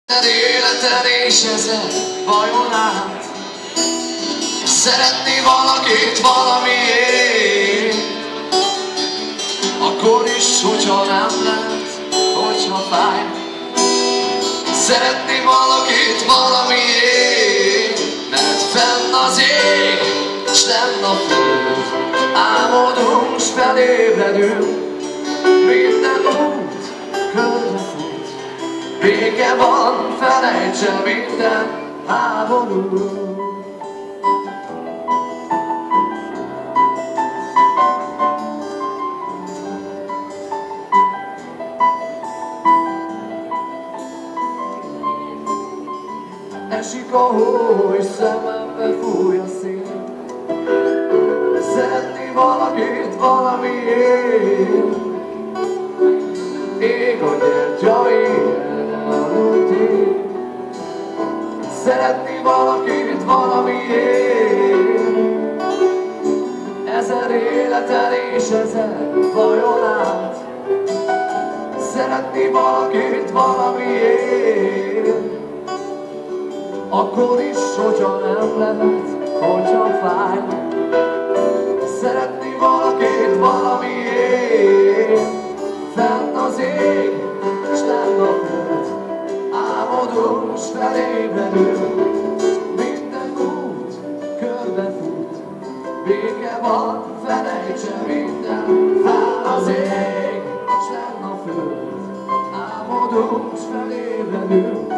Életen és ezen vajon át szeretni valakit valamiért, akkor is, hogyha nem lehet, hogyha fáj. Szeretni valakit valamiért, mert fenn az ég, s lenn a föld. Álmodunk, s felébredünk, minden út körbefut. Béke van, felejtsen minden háború. Esik a hó, és szemembe fúj a szél. Szeretni valakit valamiért. Ég a gyertya, aludt ég. Szeretni valakit valamiért. Ezer életen és ezer vajon át. Szeretni valakit valamiért. Akkor is, hogyha nem lehet, hogyha fáj. Szeretni valakit valamiért. Fenn az ég, s lenn a föld. Álmodunk, s felébredünk. Minden út körbefut. Béke van, felejtsen minden. Fenn az ég, s lenn a föld. Álmodunk, s felébredünk.